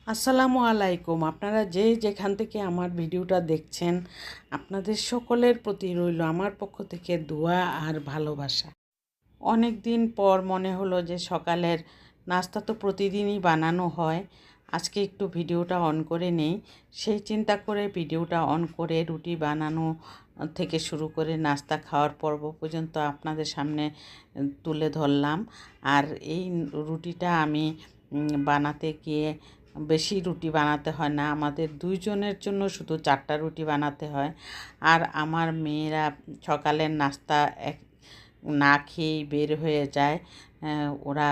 আসসালামু আলাইকুম। আপনারা যে যেখান থেকে আমার ভিডিওটা দেখছেন, আপনাদের সকলের প্রতি রইল আমার পক্ষ থেকে দোয়া আর ভালোবাসা। অনেক দিন পর মনে হলো যে সকালের নাস্তা তো প্রতিদিনই বানানো হয়, আজকে একটু ভিডিওটা অন করে নেই। সেই চিন্তা করে ভিডিওটা অন করে রুটি বানানো থেকে শুরু করে নাস্তা খাওয়ার পর্ব পর্যন্ত আপনাদের সামনে তুলে ধরলাম। আর এই রুটিটা আমি বানাতে গিয়ে বেশি রুটি বানাতে হয় না, আমাদের দুইজনের জন্য শুধু 4টা রুটি বানাতে হয়। আর আমার মেয়েরা সকালের নাস্তা না খেয়েই বের হয়ে যায়। ওরা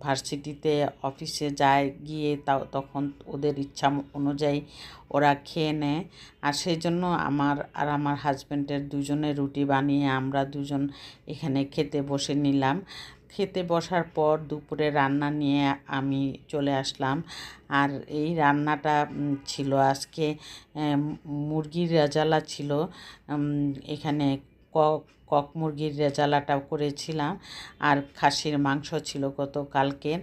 ভার্সিটিতে অফিসে যায়, গিয়ে তখন ওদের ইচ্ছা অনুযায়ী ওরা খেয়ে নেয়। আর সেই জন্য আমার হাজব্যান্ডের দুজনের রুটি বানিয়ে আমরা দুজন এখানে খেতে বসে নিলাম। খেতে বসার পর দুপুরে রান্না নিয়ে আমি চলে আসলাম। আর এই রান্নাটা ছিল আজকে মুরগির রেজালা ছিল। এখানে কক মুরগির রেজালাটাও করেছিলাম, আর খাসির মাংস ছিল গতকালকের।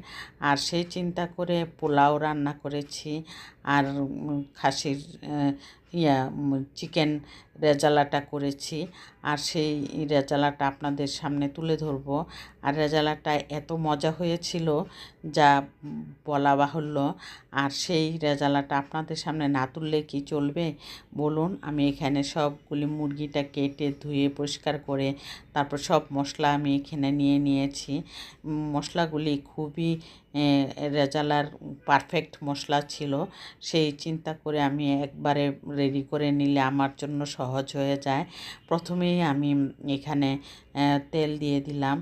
আর সেই চিন্তা করে পোলাও রান্না করেছি, আর খাসির চিকেন রেজালাটা করেছি। আর সেই রেজালাটা আপনাদের সামনে তুলে ধরব। আর রেজালাটা এত মজা হয়েছিল যা বলা বাহুল্য। আর সেই রেজালাটা আপনাদের সামনে না তুললে কি চলবে বলুন। আমি এখানে সবগুলি মুরগিটা কেটে ধুয়ে পরিষ্কার করে তারপর সব মশলা আমি এখানে নিয়ে নিয়েছি। মশলাগুলি খুবই রেজালার পারফেক্ট মশলা ছিল। সেই চিন্তা করে আমি একবারে রেডি করে নিলে আমার জন্য সহজ হয়ে যায়। প্রথমেই আমি এখানে তেল দিয়ে দিলাম।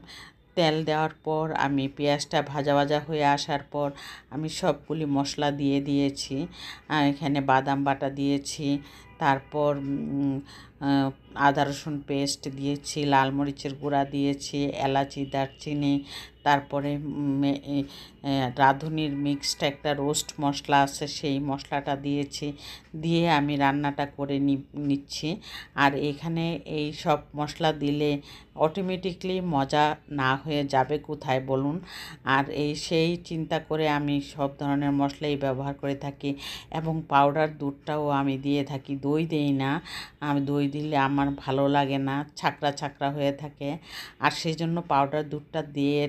তেল দেওয়ার পর আমি পেঁয়াজটা ভাজা ভাজা হয়ে আসার পর আমি সবগুলি মশলা দিয়ে দিয়েছি। এখানে বাদাম বাটা দিয়েছি, তারপর আদা রসুন পেস্ট দিয়েছি, লাল মরিচের গুঁড়া দিয়েছি, এলাচি দারচিনি, তারপরে রাঁধুনির মিক্সড একটা রোস্ট মশলা আছে সেই মশলাটা দিয়েছি। দিয়ে আমি রান্নাটা করে নিচ্ছি। আর এখানে এই সব মশলা দিলে অটোমেটিকলি মজা না হয়ে যাবে কোথায় বলুন। আর সেই চিন্তা করে আমি সব ধরনের মশলাই ব্যবহার করে থাকি, এবং পাউডার দুধটাও আমি দিয়ে থাকি, দই দেই না। আমি দই দিলে আমার ভালো লাগে না, ছাকড়া ছাকড়া হয়ে থাকে। আর সেই জন্য পাউডার দুধটা দিয়ে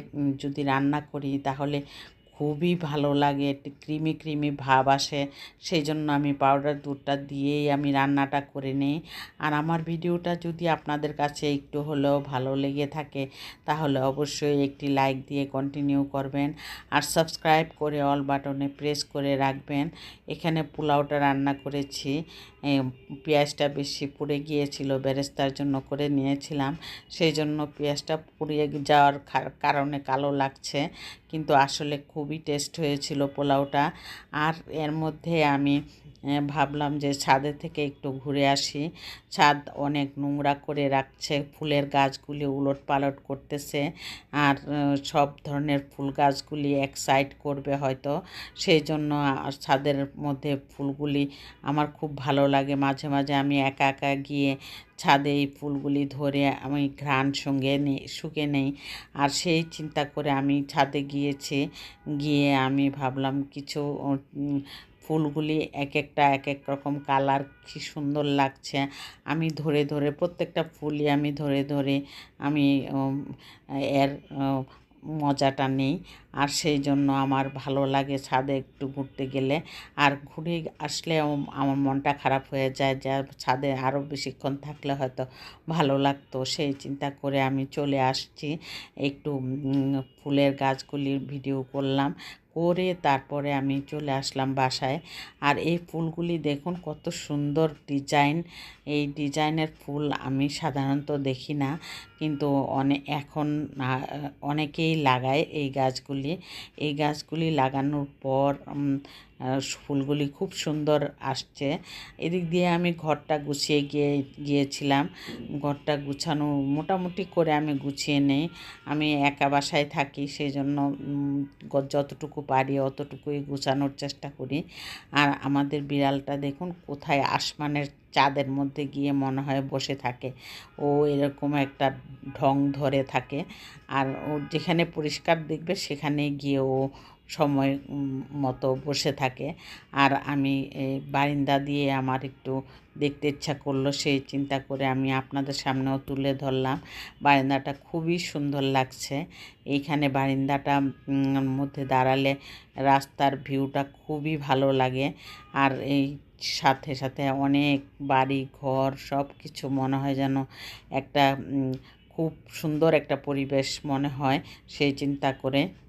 যদি রান্না করি তাহলে খুবই ভালো লাগে, একটু ক্রিমি ক্রিমি ভাব আসে। সেই জন্য আমি পাউডার দুধটা দিয়েই আমি রান্নাটা করে নিই। আর আমার ভিডিওটা যদি আপনাদের কাছে একটু হলেও ভালো লেগে থাকে তাহলে অবশ্যই একটি লাইক দিয়ে কন্টিনিউ করবেন, আর সাবস্ক্রাইব করে অল বাটনে প্রেস করে রাখবেন। এখানে পোলাওটা রান্না করেছি, পেঁয়াজটা বেশি পুড়ে গিয়েছিল, বেরেস্তার জন্য করে নিয়েছিলাম, সেই জন্য পেঁয়াজটা পুড়িয়ে যাওয়ার কারণে কালো লাগছে, কিন্তু আসলে খুবই টেস্ট হয়েছিল পোলাওটা। আর এর মধ্যে আমি ভাবলাম যে ছাদে থেকে একটু ঘুরে আসি। ছাদ অনেক নোংরা করে রাখছে, ফুলের গাছগুলি উলট পালট করতেছে। আর সব ধরনের ফুল গাছগুলি এক সাইড করবে হয়তো, সেই জন্য ছাদের মধ্যে ফুলগুলি আমার খুব ভালো লাগে। মাঝে মাঝে আমি একা একা গিয়ে ছাদে এই ফুলগুলি ধরে আমি ঘ্রাণ সঙ্গে শুকে নেই। আর সেই চিন্তা করে আমি ছাদে গিয়েছি, গিয়ে আমি ভাবলাম কিছু ফুলগুলি এক একটা এক এক রকম কালার, কী সুন্দর লাগছে। আমি ধরে ধরে প্রত্যেকটা ফুলই আমি ধরে ধরে আমি এর মজাটা নেই। আর সেই জন্য আমার ভালো লাগে ছাদে একটু ঘুরতে গেলে। আর ঘুরে আসলেও আমার মনটা খারাপ হয়ে যায়, যা ছাদে আরও বেশিক্ষণ থাকলে হয়তো ভালো লাগতো। সেই চিন্তা করে আমি চলে আসছি, একটু ফুলের গাছগুলির ভিডিও করলাম, করে তারপরে আমি চলে আসলাম বাসায়। আর এই ফুলগুলি দেখুন কত সুন্দর ডিজাইন। এই ডিজাইনের ফুল আমি সাধারণত দেখি না, কিন্তু এখন অনেকেই লাগায় এই গাছগুলি। এই গাছগুলি লাগানোর পর ফুলগুলি খুব সুন্দর আসছে। এদিক দিয়ে আমি ঘরটা গুছিয়ে গিয়েছিলাম। ঘরটা গুছানো মোটামুটি করে আমি গুছিয়ে নেই। আমি একা বাসায় থাকি, সেই জন্য যতটুকু পারি অতটুকুই গুছানোর চেষ্টা করি। আর আমাদের বিড়ালটা দেখুন কোথায় আসমানের চাঁদের মধ্যে গিয়ে মনে হয় বসে থাকে, ও এরকম একটা ঢং ধরে থাকে। আর ও যেখানে পরিষ্কার দেখবে সেখানে গিয়ে ও সময় মতো বসে থাকে। আর আমি এই বারিন্দা দিয়ে আমার একটু দেখতে ইচ্ছা করলো, সেই চিন্তা করে আমি আপনাদের সামনেও তুলে ধরলাম। বারিন্দাটা খুবই সুন্দর লাগছে। এইখানে বারিন্দাটা মধ্যে দাঁড়ালে রাস্তার ভিউটা খুবই ভালো লাগে। আর এই সাথে সাথে অনেক বাড়ি ঘর সব কিছু মনে হয় যেন একটা খুব সুন্দর একটা পরিবেশ মনে হয়, সেই চিন্তা করে